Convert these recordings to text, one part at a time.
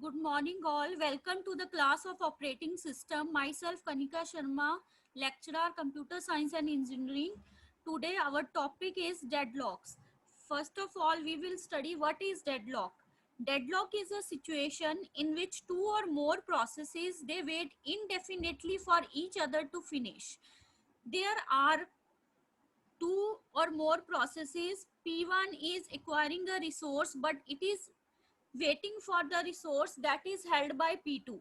Good morning, all. Welcome to the class of operating system. Myself, Kanika Sharma, lecturer, computer science and engineering. Today, our topic is deadlocks. First of all, we will study what is deadlock. Deadlock is a situation in which two or more processes they wait indefinitely for each other to finish. There are two or more processes. P1 is acquiring a resource, but it is waiting for the resource that is held by P2,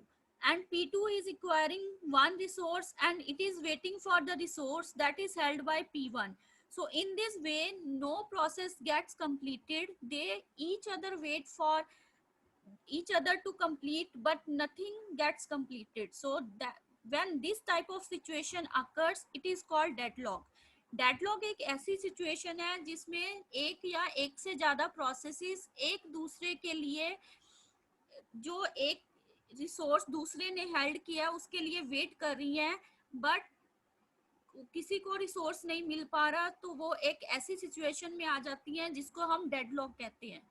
and P2 is acquiring one resource and it is waiting for the resource that is held by P1. So in this way, no process gets completed. They each other wait for each other to complete, but nothing gets completed. So that when this type of situation occurs, it is called deadlock. Deadlock एक ऐसी situation है जिसमें एक या एक से ज्यादा processes एक दूसरे के लिए जो एक रिसोर्स दूसरे ने हेल्ड किया उसके लिए वेट कर रही है, बट किसी को रिसोर्स नहीं मिल पा रहा, तो वो एक ऐसी सिचुएशन में आ जाती है जिसको हम डेडलॉक कहते हैं.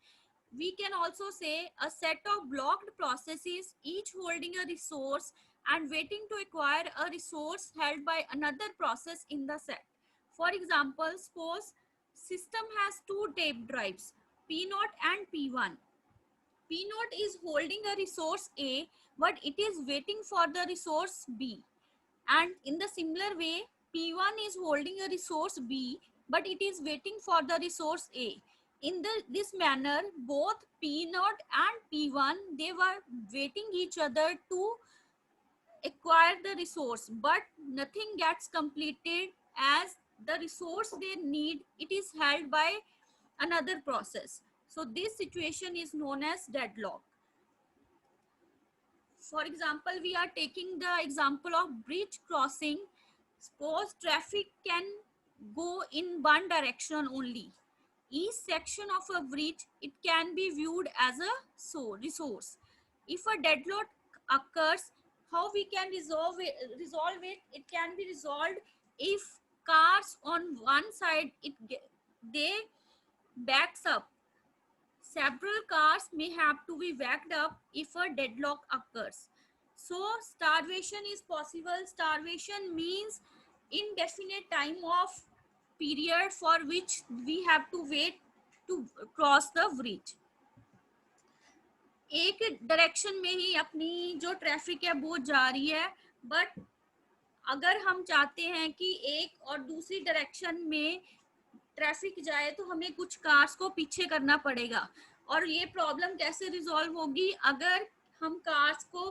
We can also say a set of blocked processes each holding a resource and waiting to acquire a resource held by another process in the set. For example, suppose system has two tape drives, P0 and P1. P0 is holding a resource A, but it is waiting for the resource B. And in the similar way, P1 is holding a resource B, but it is waiting for the resource A. In this manner, both P0 and P1, they were waiting each other to acquire the resource, but nothing gets completed as the resource they need, it is held by another process. So this situation is known as deadlock. For example, we are taking the example of bridge crossing. Suppose traffic can go in one direction only. Each section of a bridge, it can be viewed as a resource. If a deadlock occurs, how we can resolve it? It can be resolved if cars on one side they backs up. Several cars may have to be backed up if a deadlock occurs. So starvation is possible. Starvation means indefinite time of period for which we have to wait to cross the bridge. एक direction में ही अपनी जो traffic है वो जा रही है, but अगर हम चाहते हैं कि एक और दूसरी डायरेक्शन में ट्रैफिक जाए तो हमें कुछ कार्स को पीछे करना पड़ेगा. और ये प्रॉब्लम कैसे रिजॉल्व होगी? अगर हम कार्स को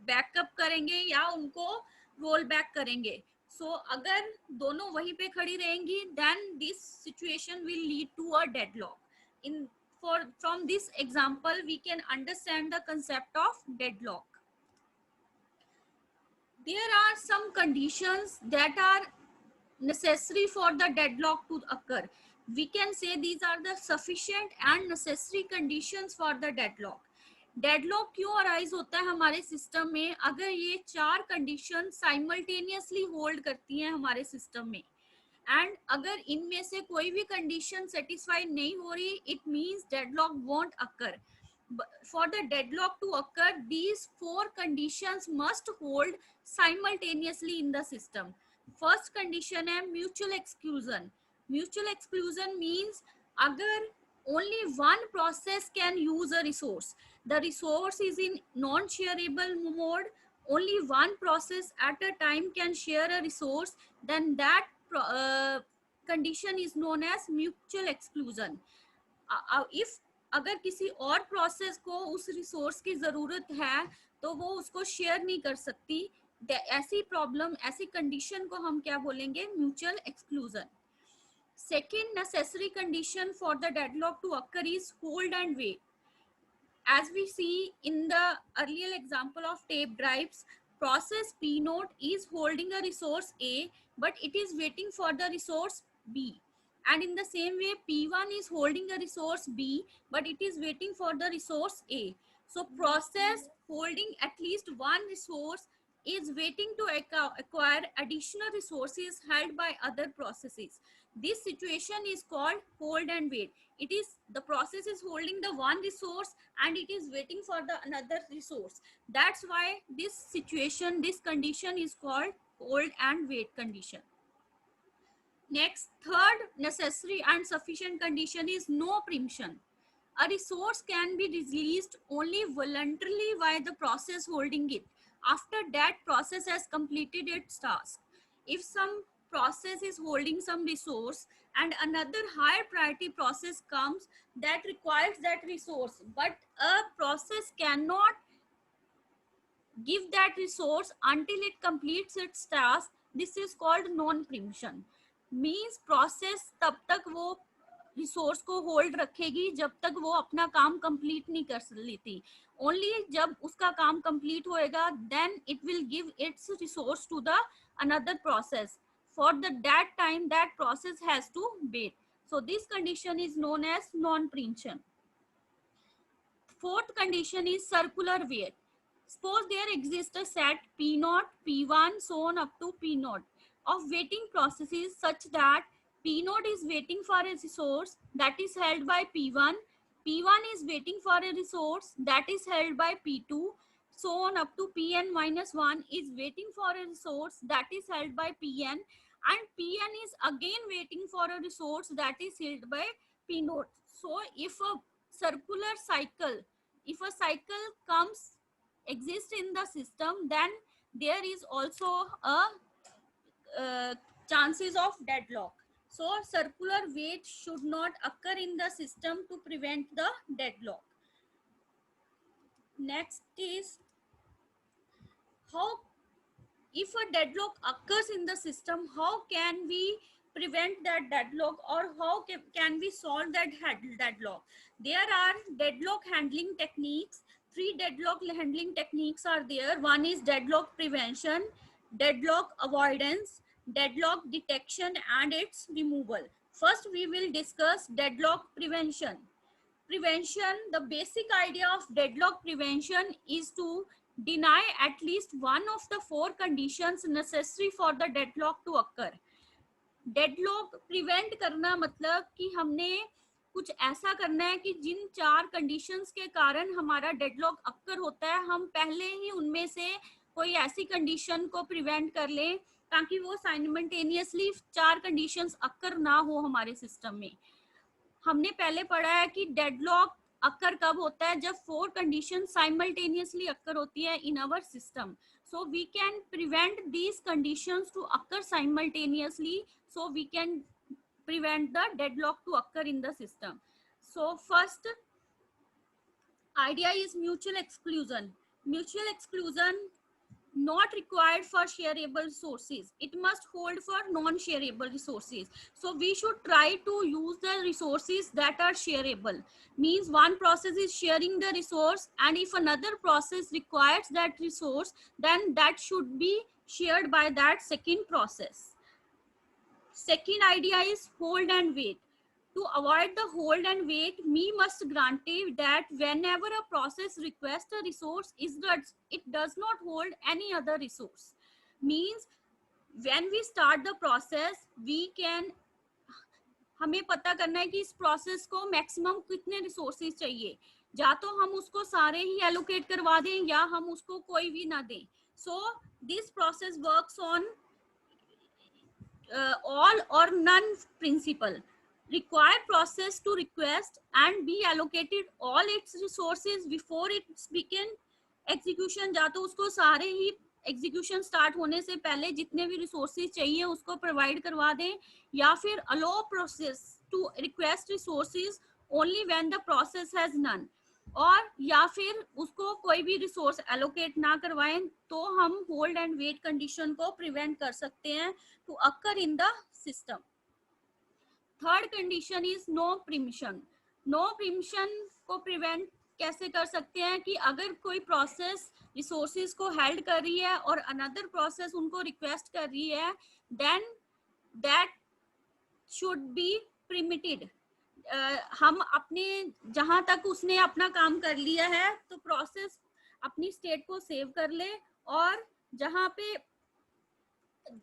बैकअप करेंगे या उनको रोल बैक करेंगे. सो अगर दोनों वहीं पे खड़ी रहेंगी, then this situation will lead to a deadlock. In from this example we can understand the concept of deadlock. There are some conditions that are necessary for the deadlock to occur. We can say these are the sufficient and necessary conditions for the deadlock. Deadlock क्यों arise होता है हमारे system में? अगर ये चार condition simultaneously hold करती हैं हमारे सिस्टम में, एंड अगर इनमें से कोई भी कंडीशन सेटिस्फाई नहीं हो रही, it means deadlock won't occur. For the deadlock to occur, these four conditions must hold simultaneously in the system. First condition है mutual exclusion. Mutual exclusion means अगर only one process can use a resource, the resource is in non-shareable mode, only one process at a time can share a resource, then that condition is known as mutual exclusion. If अगर किसी और process को उस resource की जरूरत है तो वो उसको शेयर नहीं कर सकती, ऐसी प्रॉब्लम, ऐसी कंडीशन को हम क्या बोलेंगे? Mutual exclusion. Second necessary condition for the deadlock to occur is hold and wait. As we see in the earlier example of tape drives, process P0 is holding a resource A, but it is waiting for the resource B. And in the same way, P1 is holding a resource B, but it is waiting for the resource A. So process holding at least one resource is waiting to acquire additional resources held by other processes. This situation is called hold and wait. It is the process is holding the one resource and it is waiting for the another resource. That's why this situation, this condition is called hold and wait condition. Next, third necessary and sufficient condition is no preemption. A resource can be released only voluntarily by the process holding it after that process has completed its task. If some process is holding some resource and another higher priority process comes that requires that resource, but a process cannot give that resource until it completes its task, this is called non preemption. Means process तब तक वो resource को hold रखेगी जब तक वो अपना काम कंप्लीट नहीं कर लेती. ओनली जब उसका काम कंप्लीट होएगा then it will give its resource to the another process. For the that time that process has to wait. So this condition is known as non-preemption. Fourth condition is circular wait. Suppose there exists a set P0, P1, so on up to P0 of waiting processes such that P0 is waiting for a resource that is held by P1, P1 is waiting for a resource that is held by P2, so on up to Pn minus 1 is waiting for a resource that is held by Pn, and Pn is again waiting for a resource that is held by P0. So if a circular cycle, if a cycle comes exist in the system, then there is also a chances of deadlock. So circular wait should not occur in the system to prevent the deadlock. Next is how, if a deadlock occurs in the system, how can we prevent that deadlock, or how can we solve that deadlock? There are deadlock handling techniques. Three deadlock handling techniques are there. One is deadlock prevention, deadlock avoidance, deadlock detection, and its removal. First, we will discuss deadlock prevention. The basic idea of deadlock prevention is to deny at least one of the four conditions necessary for the deadlock to occur. Deadlock prevent करना मतलब कि हमने कुछ ऐसा करना है कि जिन चार कंडीशंस के कारण हमारा डेडलॉक अक्कर होता है, हम पहले ही उनमें से कोई ऐसी कंडीशन को प्रिवेंट कर लें ताकि वो साइमल्टेनियसली चार कंडीशंस अक्कर ना हो हमारे सिस्टम में. हमने पहले पढ़ा है कि डेडलॉक अक्कर कब होता है, जब फोर कंडीशन साइमल्टेनियसली अक्कर होती है in our system. So we can prevent these conditions to occur simultaneously. So we can prevent the deadlock to occur in the system. So first idea is mutual exclusion. Mutual exclusion not required for shareable resources. It must hold for non-shareable resources. So we should try to use the resources that are shareable. Means one process is sharing the resource, and if another process requires that resource, then that should be shared by that second process. Second idea is hold and wait. To avoid the hold and wait, we must guarantee that whenever a process requests a resource, it does not hold any other resource. Means when we start the process, we can, हमें पता करना है कि इस process को maximum कितने resources चाहिए. या तो हम उसको सारे ही एलोकेट करवा दें या हम उसको कोई भी ना दें. So this process works on all or none principle. Require process to request and be allocated all its resources before it begin execution. या तो उसको सारे ही एग्जीक्यूशन स्टार्ट होने से पहले जितने भी रिसोर्सेज चाहिए उसको प्रोवाइड करवा दें, या फिर allow process to request resources only when the process has none, और या फिर उसको कोई भी रिसोर्स एलोकेट ना करवाएं, तो हम होल्ड एंड वेट कंडीशन को प्रिवेंट कर सकते हैं to occur in the system. Third condition is no preemption. No preemption को प्रिवेंट कैसे कर सकते हैं कि अगर कोई प्रोसेस रिसोर्सेज को हेल्ड कर रही है और अनदर प्रोसेस उनको रिक्वेस्ट कर रही है, देन दैट शुड बी प्रिमिटेड. हम अपने जहां तक उसने अपना काम कर लिया है तो प्रोसेस अपनी स्टेट को सेव कर ले, और जहां पे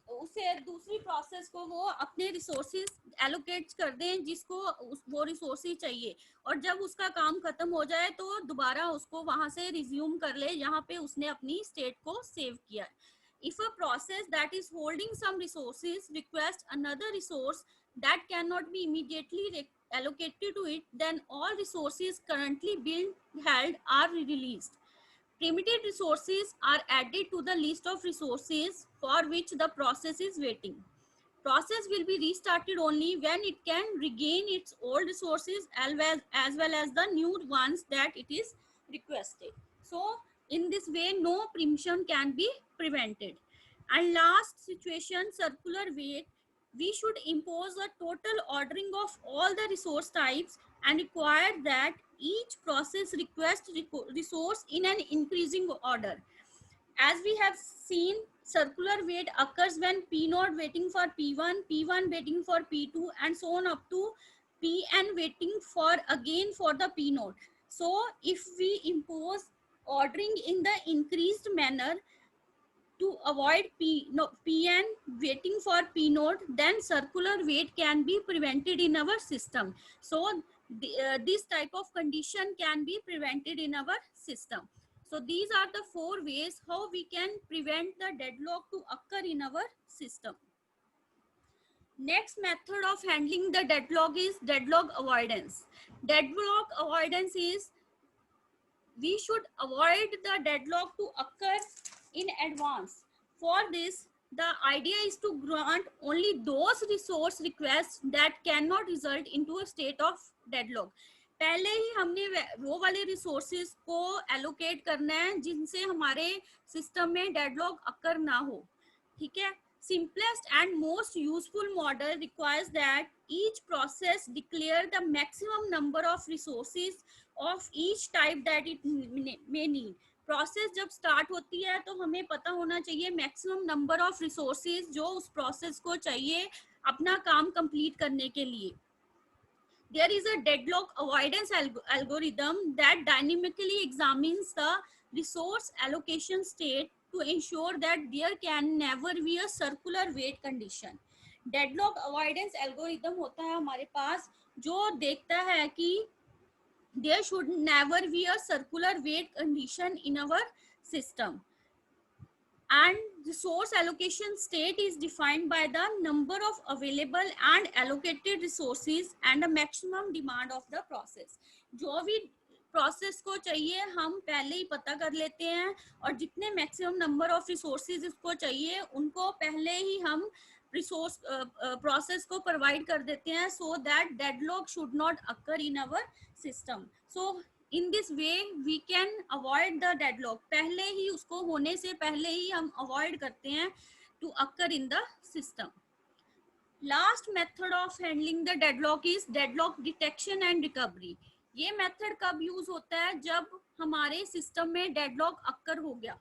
उसे दूसरी प्रोसेस को वो अपने रिसोर्सेज एलोकेट कर दें जिसको वो रिसोर्सेज चाहिए, और जब उसका काम खत्म हो जाए तो दोबारा उसको वहां से रिज्यूम कर ले जहां पे उसने अपनी स्टेट को सेव किया। If a process that is holding some resources request another resource that cannot be immediately allocated to it, then all resources currently being held are released. Primitive resources are added to the list of resources for which the process is waiting. Process will be restarted only when it can regain its old resources as well as the new ones that it is requested. So in this way, no preemption can be prevented. And last situation, circular wait. We should impose a total ordering of all the resource types and require that each process request resource in an increasing order. As we have seen, circular wait occurs when P naught waiting for P1, P1 waiting for P2, and so on up to Pn waiting for again for the P naught. So if we impose ordering in the increased manner to avoid Pn waiting for P naught, then circular wait can be prevented in our system. So this type of condition can be prevented in our system. So these are the 4 ways how we can prevent the deadlock to occur in our system. Next method of handling the deadlock is deadlock avoidance. Deadlock avoidance is we should avoid the deadlock to occur in advance. For this, the idea is to grant only those resource requests that cannot result into a state of deadlock. पहले ही हमने वो वाले resources को allocate करना है जिनसे हमारे system में डेडलॉक अकर ना हो, ठीक है। Simplest and most useful model requires that each process declare the maximum number of resources of each type that it may need. Process जब स्टार्ट होती है तो हमें पता होना चाहिए मैक्सिमम नंबर ऑफ रिसोर्सेज जो उस प्रोसेस को चाहिए अपना काम कंप्लीट करने के लिए. There is a deadlock avoidance algorithm that dynamically examines the resource allocation state to ensure that there can never be a circular wait condition. Deadlock avoidance algorithm होता है हमारे पास जो देखता है कि there should never be a circular wait condition in our system. And resource allocation state is defined by the number of available and allocated resources and the maximum demand of the process. जो भी process को चाहिए हम पहले ही पता कर लेते हैं और जितने मैक्सिमम नंबर ऑफ रिसोर्सेज इसको चाहिए उनको पहले ही हम रिसोर्स प्रोसेस को प्रोवाइड कर देते हैं so that deadlock should not occur in our system. So in this way we can avoid the deadlock. पहले ही उसको होने से पहले ही हम अवॉइड करते हैं to occur in the system. Last method of handling the deadlock is deadlock detection and recovery. ये मेथड कब यूज होता है जब हमारे सिस्टम में डेडलॉक अकर हो गया.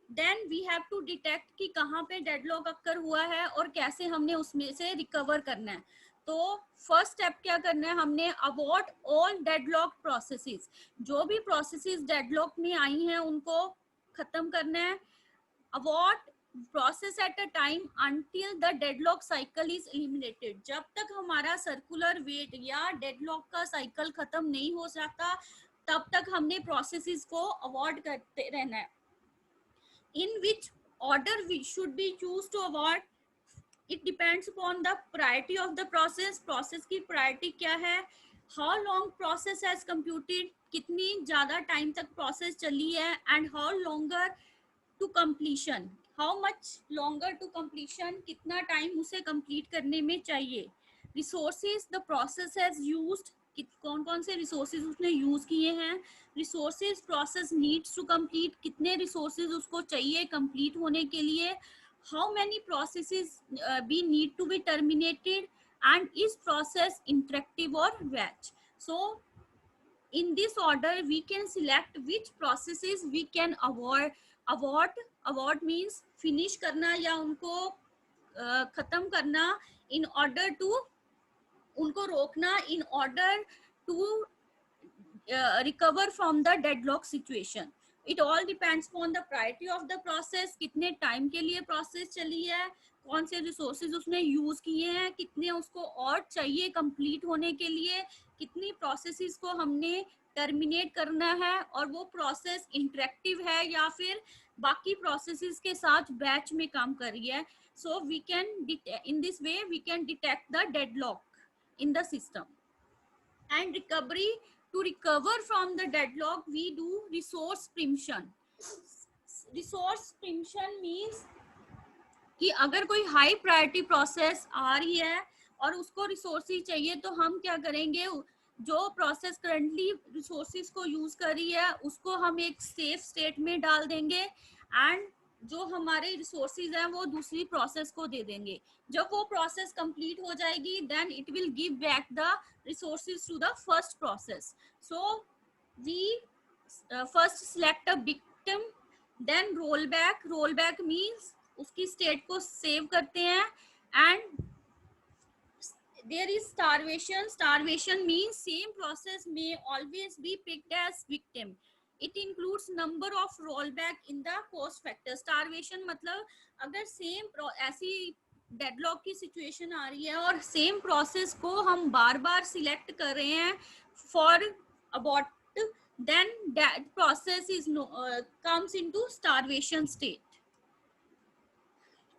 Then we have to detect कि कहाँ पे डेडलॉक अकर हुआ है और कैसे हमने उसमें से रिकवर करना है. तो फर्स्ट स्टेप क्या करना है, हमने अबॉर्ट ऑल डेडलॉक प्रोसेसेस. जो भी प्रोसेसेस डेडलॉक में आई हैं उनको खत्म करना है. Abort process at a time until the deadlock cycle is eliminated. जब तक हमारा सर्कुलर वेट या डेडलॉक का साइकिल खत्म नहीं हो सकता तब तक हमने प्रोसेसेस को अवॉइड करते रहना है. In which order we should be choose to avoid, it depends upon the priority of the process. Process की priority क्या है, how long process has computed, कितनी ज़्यादा time तक process चली है, and how longer to completion, how much longer to completion, कितना time उसे complete करने में चाहिए. Resources the process has used, कौन कौन से रिसोर्सेज उसने यूज किए हैं. Resources process needs to complete, कितने रिसोर्सेज उसको चाहिए कंप्लीट होने के लिए. How many processes be need to be terminated and is process interactive or batch. So in this order we can select which processes we can avoid means finish करना या उनको खत्म करना in order to उनको रोकना in order to recover from the deadlock situation. It all depends upon the priority of the process, कितने time के लिए प्रोसेस चली है, कौन से रिसोर्सेज उसने यूज किए हैं, कितने उसको और चाहिए कंप्लीट होने के लिए, कितनी प्रोसेसेस को हमने टर्मिनेट करना है, और वो प्रोसेस इंटरेक्टिव है या फिर बाकी प्रोसेसेस के साथ बैच में काम कर रही है. So we can in this way we can detect the deadlock in the system. And recovery, to recover from the deadlock we do resource preemption. Resource preemption means कि अगर कोई हाई प्रायोरिटी प्रोसेस आ रही है और उसको resources चाहिए, तो हम क्या करेंगे, जो प्रोसेस करंटली रिसोर्सेज को यूज कर रही है उसको हम एक सेफ स्टेट में डाल देंगे, एंड जो हमारे रिसोर्सेज हैं वो दूसरी प्रोसेस को दे देंगे. जब वो प्रोसेस कंप्लीट हो जाएगी then it will give back the resources to the first process. So we first select a victim, then roll back means उसकी स्टेट को सेव करते हैं. And there is starvation means same process may always be picked as victim. It includes number of rollback in the cost factor. Starvation मतलब अगर same ऐसी deadlock की situation आ रही है और सेम प्रोसेस को हम बार बार सिलेक्ट कर रहे हैं for about, then that process is comes into starvation state.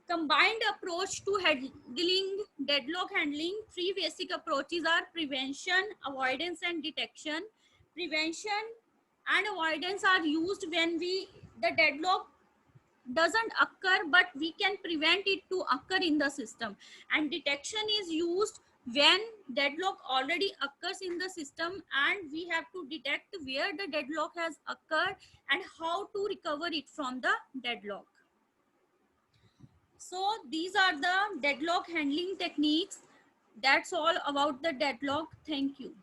Combined approach to handling deadlock handling. Three basic approaches are prevention, avoidance and detection. Prevention and avoidance are used when the deadlock doesn't occur but we can prevent it to occur in the system, and detection is used when deadlock already occurs in the system and we have to detect where the deadlock has occurred and how to recover it from the deadlock. So these are the deadlock handling techniques. That's all about the deadlock. Thank you.